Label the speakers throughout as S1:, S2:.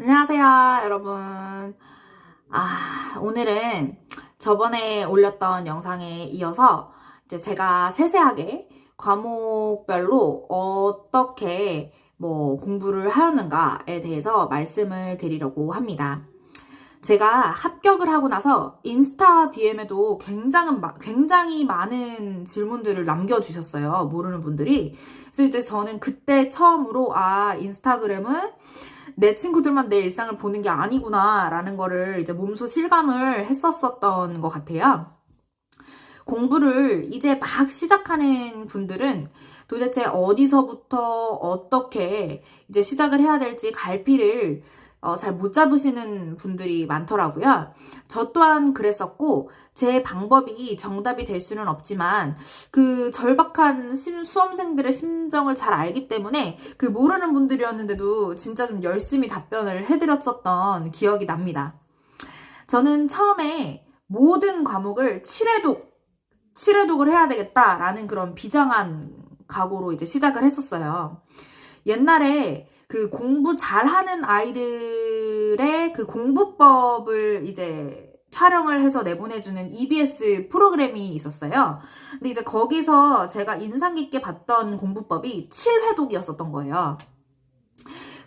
S1: 안녕하세요, 여러분. 오늘은 저번에 올렸던 영상에 이어서 이제 제가 세세하게 과목별로 어떻게 공부를 하였는가에 대해서 말씀을 드리려고 합니다. 제가 합격을 하고 나서 인스타 DM에도 굉장히 많은 질문들을 남겨주셨어요. 모르는 분들이. 그래서 이제 저는 그때 처음으로 인스타그램은 내 친구들만 내 일상을 보는 게 아니구나 라는 거를 이제 몸소 실감을 했었던 것 같아요. 공부를 이제 막 시작하는 분들은 도대체 어디서부터 어떻게 이제 시작을 해야 될지 갈피를 잘 못 잡으시는 분들이 많더라고요. 저 또한 그랬었고, 제 방법이 정답이 될 수는 없지만, 그 절박한 수험생들의 심정을 잘 알기 때문에, 그 모르는 분들이었는데도 진짜 좀 열심히 답변을 해드렸었던 기억이 납니다. 저는 처음에 모든 과목을 7회독을 해야 되겠다라는 그런 비장한 각오로 이제 시작을 했었어요. 옛날에 그 공부 잘하는 아이들의 그 공부법을 이제 촬영을 해서 내보내주는 EBS 프로그램이 있었어요. 근데 이제 거기서 제가 인상 깊게 봤던 공부법이 7회독이었었던 거예요.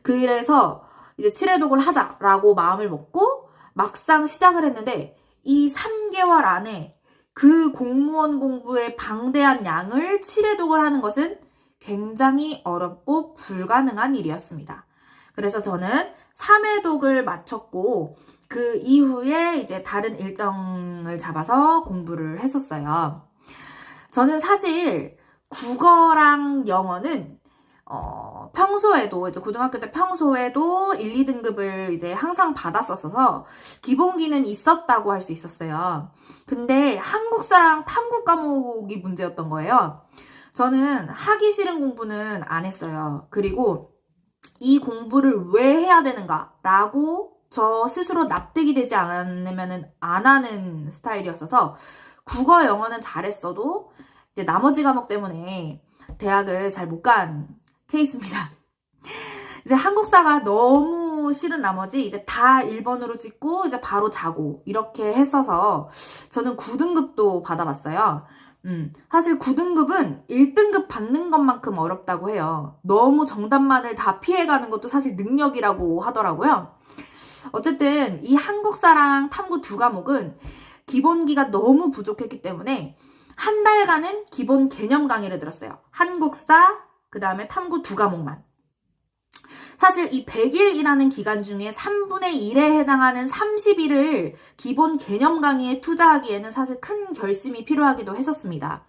S1: 그래서 이제 7회독을 하자라고 마음을 먹고 막상 시작을 했는데 이 3개월 안에 그 공무원 공부의 방대한 양을 7회독을 하는 것은 굉장히 어렵고 불가능한 일이었습니다. 그래서 저는 3회독을 마쳤고 그 이후에 이제 다른 일정을 잡아서 공부를 했었어요. 저는 사실 국어랑 영어는 평소에도 이제 고등학교 때 평소에도 1, 2등급을 이제 항상 받았었어서 기본기는 있었다고 할 수 있었어요. 근데 한국사랑 탐구 과목이 문제였던 거예요. 저는 하기 싫은 공부는 안 했어요. 그리고 이 공부를 왜 해야 되는가라고 저 스스로 납득이 되지 않으면 안 하는 스타일이었어서 국어, 영어는 잘했어도 이제 나머지 과목 때문에 대학을 잘 못 간 케이스입니다. 이제 한국사가 너무 싫은 나머지 이제 다 1번으로 찍고 이제 바로 자고 이렇게 했어서 저는 9등급도 받아봤어요. 사실 9등급은 1등급 받는 것만큼 어렵다고 해요. 너무 정답만을 다 피해가는 것도 사실 능력이라고 하더라고요. 어쨌든 이 한국사랑 탐구 두 과목은 기본기가 너무 부족했기 때문에 한 달간은 기본 개념 강의를 들었어요. 한국사, 그 다음에 탐구 두 과목만. 사실 이 100일이라는 기간 중에 3분의 1에 해당하는 30일을 기본 개념 강의에 투자하기에는 사실 큰 결심이 필요하기도 했었습니다.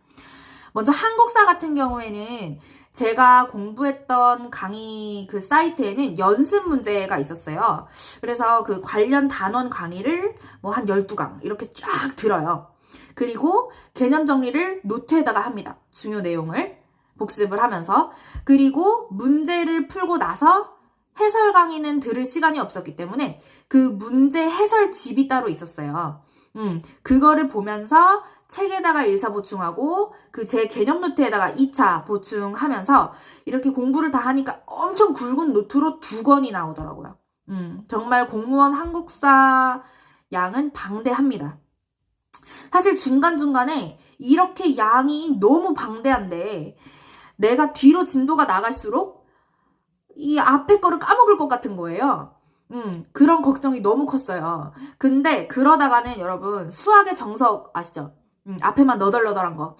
S1: 먼저 한국사 같은 경우에는 제가 공부했던 강의 그 사이트에는 연습 문제가 있었어요. 그래서 그 관련 단원 강의를 한 12강 이렇게 쫙 들어요. 그리고 개념 정리를 노트에다가 합니다. 중요 내용을 복습을 하면서. 그리고 문제를 풀고 나서 해설 강의는 들을 시간이 없었기 때문에 그 문제 해설집이 따로 있었어요. 그거를 보면서 책에다가 1차 보충하고 그 제 개념 노트에다가 2차 보충하면서 이렇게 공부를 다 하니까 엄청 굵은 노트로 2권이 나오더라고요. 정말 공무원 한국사 양은 방대합니다. 사실 중간중간에 이렇게 양이 너무 방대한데 내가 뒤로 진도가 나갈수록 이 앞에 거를 까먹을 것 같은 거예요. 그런 걱정이 너무 컸어요. 근데 그러다가는 여러분 수학의 정석 아시죠? 앞에만 너덜너덜한 거.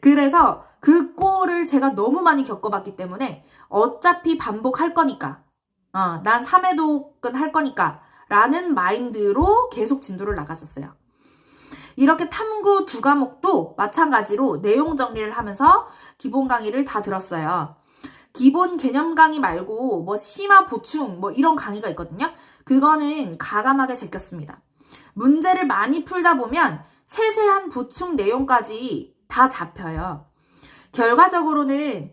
S1: 그래서 그 꼴을 제가 너무 많이 겪어봤기 때문에 어차피 반복할 거니까 난 3회독은 할 거니까 라는 마인드로 계속 진도를 나갔었어요. 이렇게 탐구 두 과목도 마찬가지로 내용 정리를 하면서 기본 강의를 다 들었어요. 기본 개념 강의 말고 심화 보충 이런 강의가 있거든요. 그거는 가감하게 제꼈습니다. 문제를 많이 풀다 보면 세세한 보충 내용까지 다 잡혀요. 결과적으로는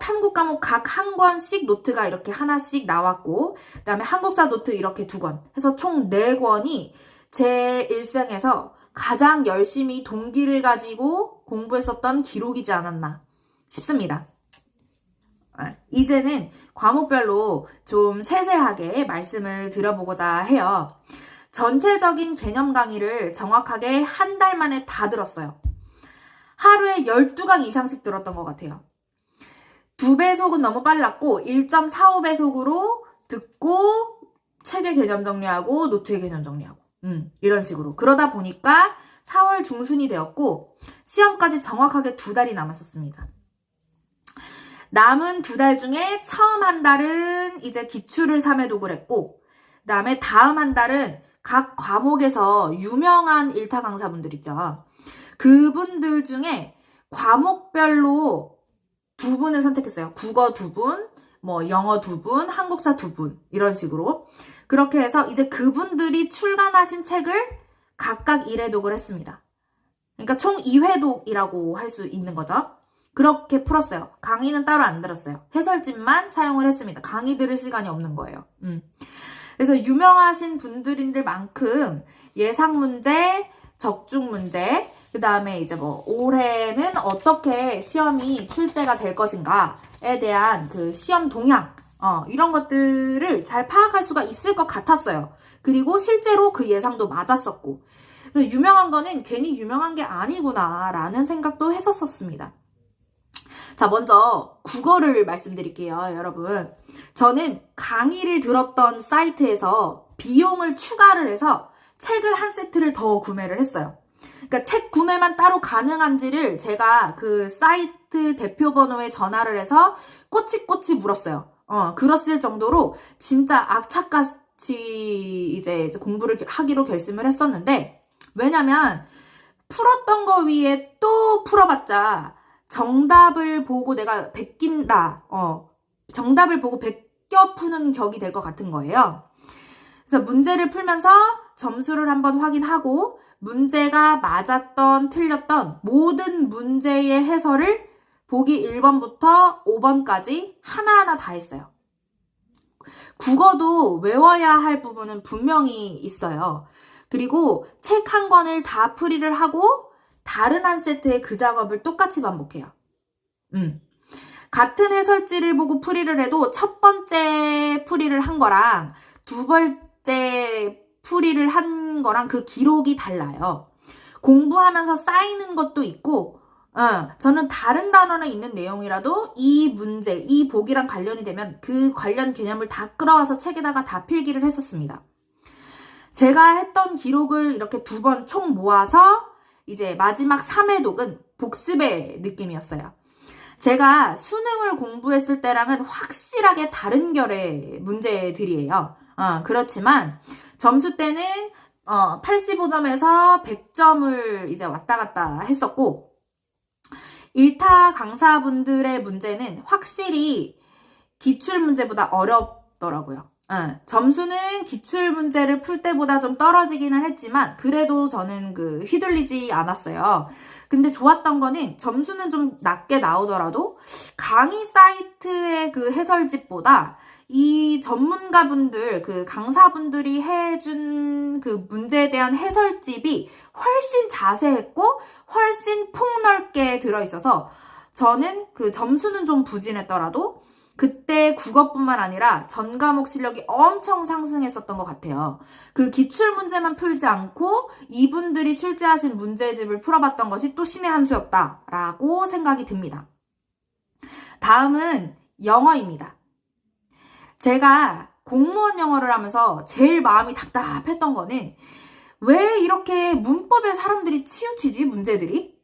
S1: 탐구 과목 각 한 권씩 노트가 이렇게 하나씩 나왔고 그 다음에 한국사 노트 이렇게 2권 해서 총 4권이 제 일생에서 가장 열심히 동기를 가지고 공부했었던 기록이지 않았나 싶습니다. 이제는 과목별로 좀 세세하게 말씀을 드려보고자 해요. 전체적인 개념 강의를 정확하게 한 달 만에 다 들었어요. 하루에 12강 이상씩 들었던 것 같아요. 2배속은 너무 빨랐고 1.45배속으로 듣고 책의 개념 정리하고 노트의 개념 정리하고 이런 식으로. 그러다 보니까 4월 중순이 되었고 시험까지 정확하게 2달이 남았었습니다. 남은 2달 중에 처음 한 달은 이제 기출을 3회 독을 했고 그 다음에 다음 한 달은 각 과목에서 유명한 일타 강사분들 있죠. 그분들 중에 과목별로 2분을 선택했어요. 국어 2분, 뭐 영어 2분, 한국사 2분 이런 식으로. 그렇게 해서 이제 그분들이 출간하신 책을 각각 1회 독을 했습니다. 그러니까 총 2회 독이라고 할 수 있는 거죠. 그렇게 풀었어요. 강의는 따로 안 들었어요. 해설집만 사용을 했습니다. 강의 들을 시간이 없는 거예요. 그래서 유명하신 분들인들만큼 예상 문제, 적중 문제, 그 다음에 이제 뭐 올해는 어떻게 시험이 출제가 될 것인가에 대한 그 시험 동향, 이런 것들을 잘 파악할 수가 있을 것 같았어요. 그리고 실제로 그 예상도 맞았었고. 그래서 유명한 거는 괜히 유명한 게 아니구나 라는 생각도 했었습니다. 자, 먼저 국어를 말씀드릴게요, 여러분. 저는 강의를 들었던 사이트에서 비용을 추가를 해서 책을 한 세트를 더 구매를 했어요. 그러니까 책 구매만 따로 가능한지를 제가 그 사이트 대표 번호에 전화를 해서 꼬치꼬치 물었어요. 그랬을 정도로 진짜 악착같이 이제 공부를 하기로 결심을 했었는데, 왜냐면 풀었던 거 위에 또 풀어봤자 정답을 보고 내가 베낀다. 정답을 보고 베껴 푸는 격이 될 것 같은 거예요. 그래서 문제를 풀면서 점수를 한번 확인하고 문제가 맞았던 틀렸던 모든 문제의 해설을 보기 1번부터 5번까지 하나하나 다 했어요. 국어도 외워야 할 부분은 분명히 있어요. 그리고 책 한 권을 다 풀이를 하고 다른 한 세트의 그 작업을 똑같이 반복해요. 같은 해설지를 보고 풀이를 해도 첫 번째 풀이를 한 거랑 두 번째 풀이를 한 거랑 그 기록이 달라요. 공부하면서 쌓이는 것도 있고, 저는 다른 단어는 있는 내용이라도 이 문제, 이 보기랑 관련이 되면 그 관련 개념을 다 끌어와서 책에다가 다 필기를 했었습니다. 제가 했던 기록을 이렇게 2번 총 모아서 이제 마지막 3회 독은 복습의 느낌이었어요. 제가 수능을 공부했을 때랑은 확실하게 다른 결의 문제들이에요. 그렇지만 점수 때는 85점에서 100점을 이제 왔다 갔다 했었고, 일타 강사분들의 문제는 확실히 기출 문제보다 어렵더라고요. 점수는 기출 문제를 풀 때보다 좀 떨어지기는 했지만 그래도 저는 휘둘리지 않았어요. 근데 좋았던 거는 점수는 좀 낮게 나오더라도 강의 사이트의 그 해설집보다 이 전문가분들, 그 강사분들이 해준 그 문제에 대한 해설집이 훨씬 자세했고 훨씬 폭넓게 들어있어서 저는 그 점수는 좀 부진했더라도 그때 국어뿐만 아니라 전 과목 실력이 엄청 상승했었던 것 같아요. 그 기출 문제만 풀지 않고 이분들이 출제하신 문제집을 풀어봤던 것이 또 신의 한 수였다라고 생각이 듭니다. 다음은 영어입니다. 제가 공무원 영어를 하면서 제일 마음이 답답했던 거는 왜 이렇게 문법에 사람들이 치우치지, 문제들이?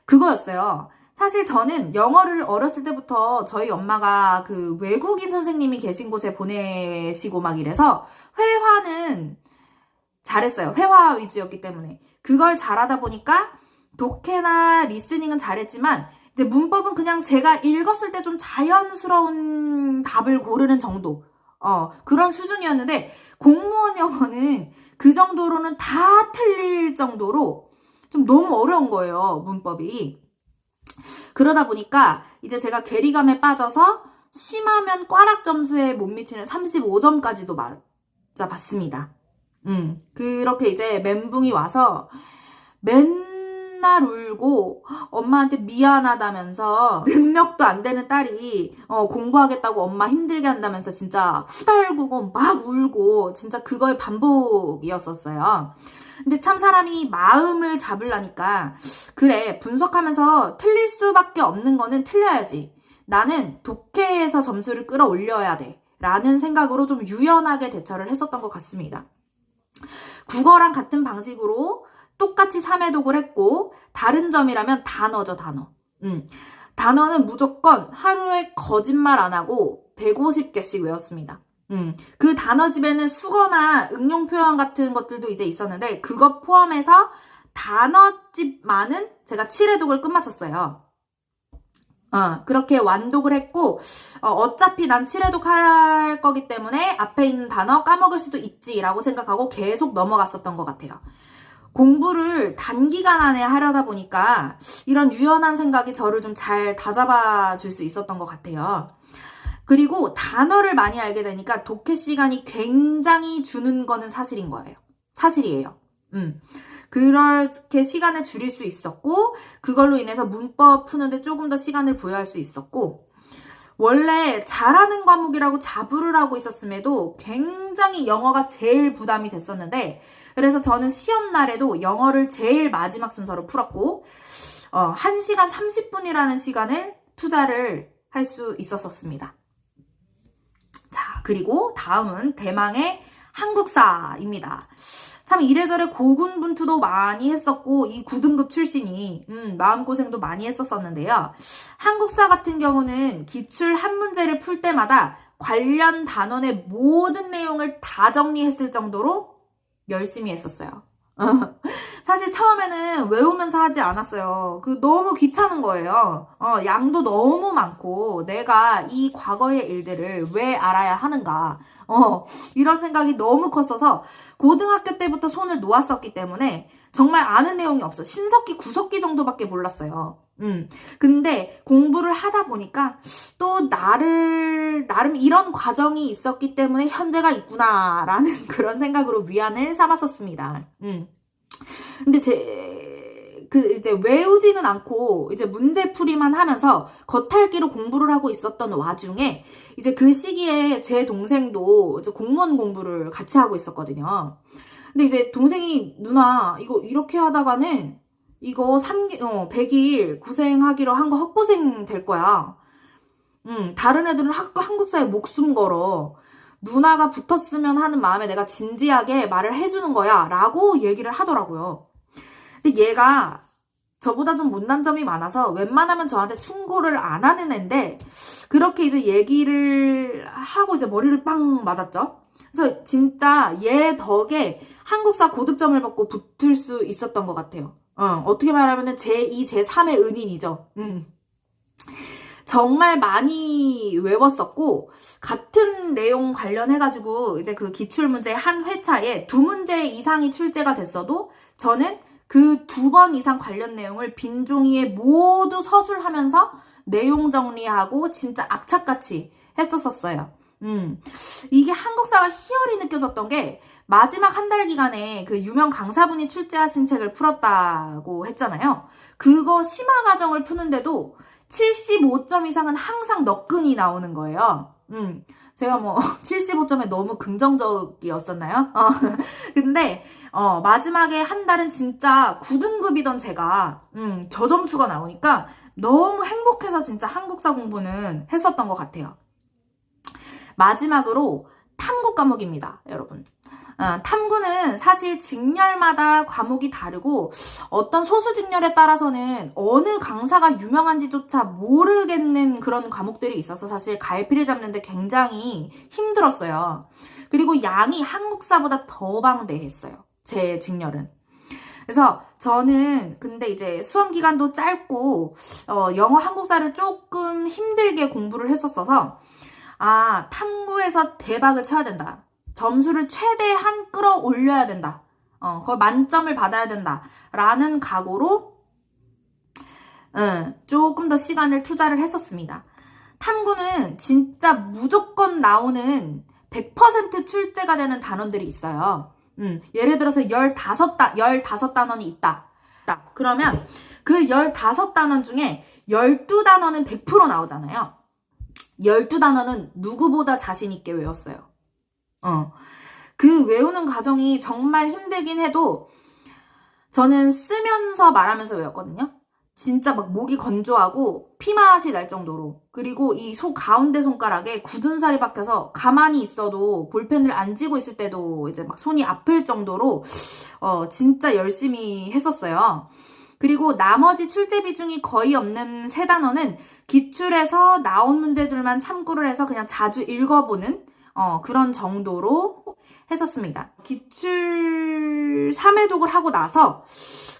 S1: 그거였어요. 사실 저는 영어를 어렸을 때부터 저희 엄마가 그 외국인 선생님이 계신 곳에 보내시고 막 이래서 회화는 잘했어요. 회화 위주였기 때문에. 그걸 잘하다 보니까 독해나 리스닝은 잘했지만 이제 문법은 그냥 제가 읽었을 때 좀 자연스러운 답을 고르는 정도. 그런 수준이었는데 공무원 영어는 그 정도로는 다 틀릴 정도로 좀 너무 어려운 거예요, 문법이. 그러다 보니까 이제 제가 괴리감에 빠져서 심하면 꽈락 점수에 못 미치는 35점까지도 맞아봤습니다. 그렇게 이제 멘붕이 와서 맨날 맨날 울고 엄마한테 미안하다면서 능력도 안 되는 딸이 공부하겠다고 엄마 힘들게 한다면서 진짜 후달구고 막 울고 진짜 그거의 반복이었었어요. 근데 참 사람이 마음을 잡으려니까 그래, 분석하면서 틀릴 수밖에 없는 거는 틀려야지. 나는 독해에서 점수를 끌어올려야 돼. 라는 생각으로 좀 유연하게 대처를 했었던 것 같습니다. 국어랑 같은 방식으로 똑같이 3회독을 했고, 다른 점이라면 단어죠, 단어. 단어는 무조건 하루에 거짓말 안 하고 150개씩 외웠습니다. 그 단어집에는 수거나 응용 표현 같은 것들도 이제 있었는데, 그것 포함해서 단어집만은 제가 7회독을 끝마쳤어요. 그렇게 완독을 했고, 어차피 난 7회독 할 거기 때문에 앞에 있는 단어 까먹을 수도 있지라고 생각하고 계속 넘어갔었던 것 같아요. 공부를 단기간 안에 하려다 보니까 이런 유연한 생각이 저를 좀 잘 다잡아 줄 수 있었던 것 같아요. 그리고 단어를 많이 알게 되니까 독해 시간이 굉장히 주는 거는 사실인 거예요. 사실이에요. 그렇게 시간을 줄일 수 있었고, 그걸로 인해서 문법 푸는데 조금 더 시간을 부여할 수 있었고, 원래 잘하는 과목이라고 자부를 하고 있었음에도 굉장히 영어가 제일 부담이 됐었는데, 그래서 저는 시험 날에도 영어를 제일 마지막 순서로 풀었고, 1시간 30분이라는 시간을 투자를 할 수 있었습니다. 자, 그리고 다음은 대망의 한국사입니다. 참 이래저래 고군분투도 많이 했었고, 이 9등급 출신이 마음고생도 많이 했었었는데요. 한국사 같은 경우는 기출 한 문제를 풀 때마다 관련 단원의 모든 내용을 다 정리했을 정도로 열심히 했었어요. 사실 처음에는 외우면서 하지 않았어요. 너무 귀찮은 거예요. 양도 너무 많고 내가 이 과거의 일들을 왜 알아야 하는가. 이런 생각이 너무 컸어서 고등학교 때부터 손을 놓았었기 때문에 정말 아는 내용이 없어. 신석기, 구석기 정도밖에 몰랐어요. 근데 공부를 하다 보니까 또 나름 이런 과정이 있었기 때문에 현재가 있구나라는 그런 생각으로 위안을 삼았었습니다. 근데 이제 외우지는 않고 이제 문제풀이만 하면서 겉핥기로 공부를 하고 있었던 와중에 이제 그 시기에 제 동생도 이제 공무원 공부를 같이 하고 있었거든요. 근데 이제 동생이 누나 이거 이렇게 하다가는 이거 100일 고생하기로 한 거 헛고생 될 거야. 다른 애들은 한국사에 목숨 걸어. 누나가 붙었으면 하는 마음에 내가 진지하게 말을 해주는 거야 라고 얘기를 하더라고요. 근데 얘가 저보다 좀 못난 점이 많아서 웬만하면 저한테 충고를 안 하는 애인데 그렇게 이제 얘기를 하고 이제 머리를 빵 맞았죠. 그래서 진짜 얘 덕에 한국사 고득점을 받고 붙을 수 있었던 것 같아요. 어떻게 말하면은 제2, 제3의 은인이죠. 정말 많이 외웠었고, 같은 내용 관련해가지고, 이제 그 기출문제 한 회차에 2문제 이상이 출제가 됐어도, 저는 그 2번 이상 관련 내용을 빈 종이에 모두 서술하면서 내용 정리하고, 진짜 악착같이 했었어요. 이게 한국사가 희열이 느껴졌던 게, 마지막 한 달 기간에 그 유명 강사분이 출제하신 책을 풀었다고 했잖아요. 그거 심화 과정을 푸는데도 75점 이상은 항상 너끈이 나오는 거예요. 제가 75점에 너무 긍정적이었었나요? 근데 마지막에 한 달은 진짜 9등급이던 제가 저 점수가 나오니까 너무 행복해서 진짜 한국사 공부는 했었던 것 같아요. 마지막으로 탐구 과목입니다, 여러분. 탐구는 사실 직렬마다 과목이 다르고 어떤 소수 직렬에 따라서는 어느 강사가 유명한지조차 모르겠는 그런 과목들이 있어서 사실 갈피를 잡는데 굉장히 힘들었어요. 그리고 양이 한국사보다 더 방대했어요, 제 직렬은. 그래서 저는 근데 이제 수험 기간도 짧고 영어 한국사를 조금 힘들게 공부를 했었어서 탐구에서 대박을 쳐야 된다. 점수를 최대한 끌어올려야 된다. 거의 만점을 받아야 된다. 라는 각오로 조금 더 시간을 투자를 했었습니다. 탐구는 진짜 무조건 나오는 100% 출제가 되는 단원들이 있어요. 예를 들어서 15단원이 있다. 딱. 그러면 그 15단원 중에 12단원은 100% 나오잖아요. 12단원은 누구보다 자신있게 외웠어요. 그 외우는 과정이 정말 힘들긴 해도 저는 쓰면서 말하면서 외웠거든요. 진짜 막 목이 건조하고 피맛이 날 정도로. 그리고 이 가운데 손가락에 굳은 살이 박혀서 가만히 있어도 볼펜을 안 쥐고 있을 때도 이제 막 손이 아플 정도로 진짜 열심히 했었어요. 그리고 나머지 출제 비중이 거의 없는 3단원은 기출에서 나온 문제들만 참고를 해서 그냥 자주 읽어보는 그런 정도로 했었습니다. 기출 3회독을 하고 나서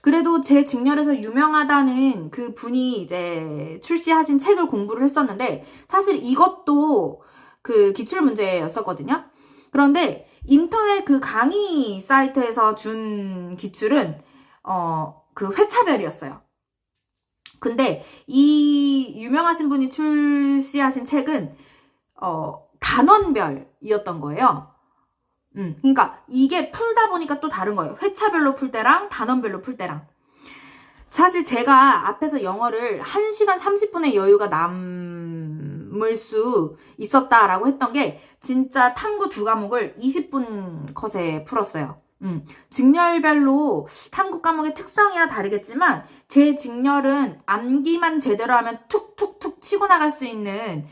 S1: 그래도 제 직렬에서 유명하다는 그 분이 이제 출시하신 책을 공부를 했었는데 사실 이것도 그 기출 문제였었거든요. 그런데 인터넷 그 강의 사이트에서 준 기출은 그 회차별이었어요. 근데 이 유명하신 분이 출시하신 책은 단원별이었던 거예요. 그러니까 이게 풀다 보니까 또 다른 거예요. 회차별로 풀 때랑 단원별로 풀 때랑. 사실 제가 앞에서 영어를 1시간 30분의 여유가 남을 수 있었다라고 했던 게 진짜 탐구 2과목을 20분 컷에 풀었어요. 직렬별로 탐구 과목의 특성이야 다르겠지만 제 직렬은 암기만 제대로 하면 툭툭툭 치고 나갈 수 있는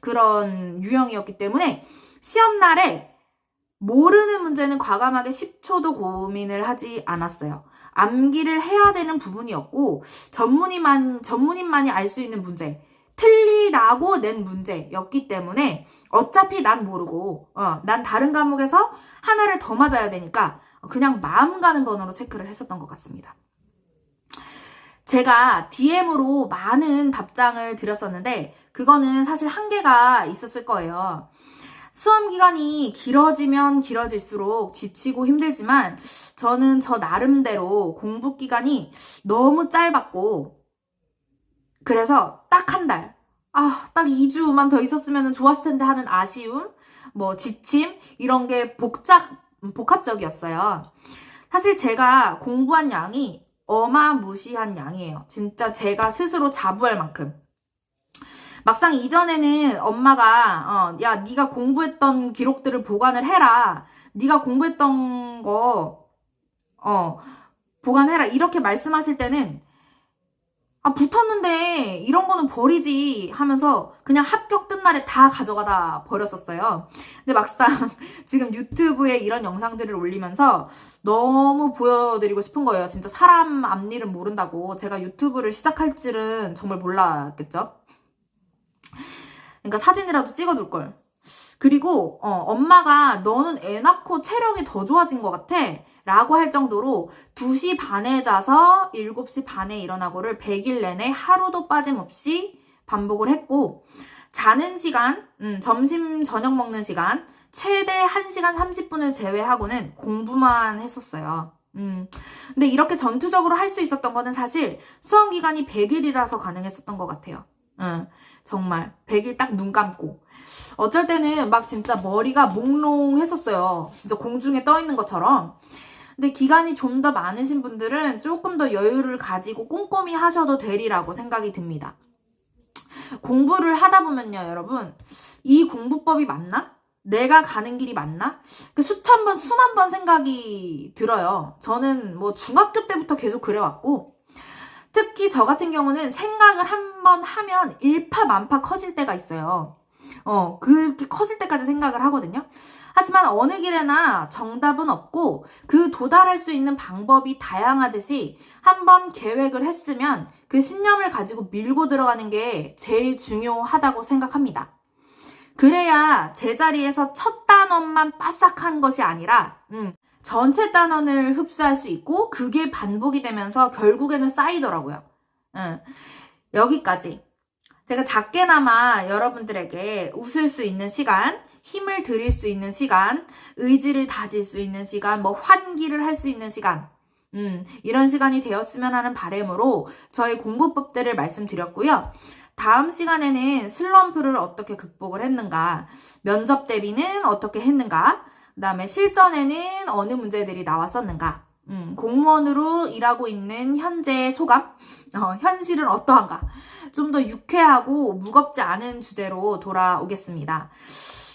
S1: 그런 유형이었기 때문에 시험날에 모르는 문제는 과감하게 10초도 고민을 하지 않았어요. 암기를 해야 되는 부분이었고 전문인만이 알 수 있는 문제, 틀리라고 낸 문제였기 때문에 어차피 난 모르고 난 다른 과목에서 하나를 더 맞아야 되니까 그냥 마음 가는 번호로 체크를 했었던 것 같습니다. 제가 DM으로 많은 답장을 드렸었는데 그거는 사실 한계가 있었을 거예요. 수험 기간이 길어지면 길어질수록 지치고 힘들지만 저는 저 나름대로 공부 기간이 너무 짧았고 그래서 딱 한 달, 딱 2주만 더 있었으면 좋았을 텐데 하는 아쉬움, 뭐 지침 이런 게 복합적이었어요. 사실 제가 공부한 양이 어마무시한 양이에요. 진짜 제가 스스로 자부할 만큼. 막상 이전에는 엄마가 야 네가 공부했던 기록들을 보관을 해라. 네가 공부했던 거 보관해라. 이렇게 말씀하실 때는 붙었는데 이런 거는 버리지 하면서 그냥 합격 뜬 날에 다 가져가다 버렸었어요. 근데 막상 지금 유튜브에 이런 영상들을 올리면서 너무 보여드리고 싶은 거예요. 진짜 사람 앞일은 모른다고. 제가 유튜브를 시작할 줄은 정말 몰랐겠죠. 그러니까 사진이라도 찍어둘 걸. 그리고 엄마가 너는 애 낳고 체력이 더 좋아진 것 같아 라고 할 정도로 2시 반에 자서 7시 반에 일어나고를 100일 내내 하루도 빠짐없이 반복을 했고 자는 시간, 점심 저녁 먹는 시간 최대 1시간 30분을 제외하고는 공부만 했었어요. 근데 이렇게 전투적으로 할 수 있었던 거는 사실 수험 기간이 100일이라서 가능했었던 것 같아요. 정말 100일 딱 눈 감고 어쩔 때는 막 진짜 머리가 몽롱했었어요. 진짜 공중에 떠 있는 것처럼. 근데 기간이 좀 더 많으신 분들은 조금 더 여유를 가지고 꼼꼼히 하셔도 되리라고 생각이 듭니다. 공부를 하다 보면요, 여러분. 이 공부법이 맞나? 내가 가는 길이 맞나? 수천 번, 수만 번 생각이 들어요. 저는 뭐 중학교 때부터 계속 그래왔고 특히 저 같은 경우는 생각을 한 번 하면 일파만파 커질 때가 있어요. 그렇게 커질 때까지 생각을 하거든요. 하지만 어느 길에나 정답은 없고 그 도달할 수 있는 방법이 다양하듯이 한번 계획을 했으면 그 신념을 가지고 밀고 들어가는 게 제일 중요하다고 생각합니다. 그래야 제자리에서 첫 단원만 빠삭한 것이 아니라 전체 단원을 흡수할 수 있고 그게 반복이 되면서 결국에는 쌓이더라고요. 여기까지. 제가 작게나마 여러분들에게 웃을 수 있는 시간, 힘을 드릴 수 있는 시간, 의지를 다질 수 있는 시간, 뭐 환기를 할 수 있는 시간, 이런 시간이 되었으면 하는 바람으로 저의 공부법들을 말씀드렸고요. 다음 시간에는 슬럼프를 어떻게 극복을 했는가, 면접 대비는 어떻게 했는가, 그 다음에 실전에는 어느 문제들이 나왔었는가, 공무원으로 일하고 있는 현재 소감? 현실은 어떠한가? 좀 더 유쾌하고 무겁지 않은 주제로 돌아오겠습니다.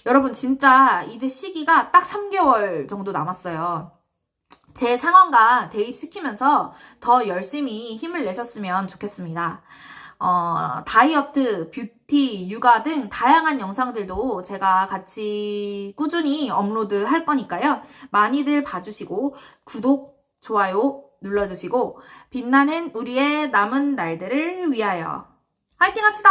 S1: 여러분, 진짜 이제 시기가 딱 3개월 정도 남았어요. 제 상황과 대입시키면서 더 열심히 힘을 내셨으면 좋겠습니다. 다이어트, 뷰티, 육아 등 다양한 영상들도 제가 같이 꾸준히 업로드 할 거니까요. 많이들 봐주시고 구독, 좋아요 눌러주시고 빛나는 우리의 남은 날들을 위하여 화이팅 합시다!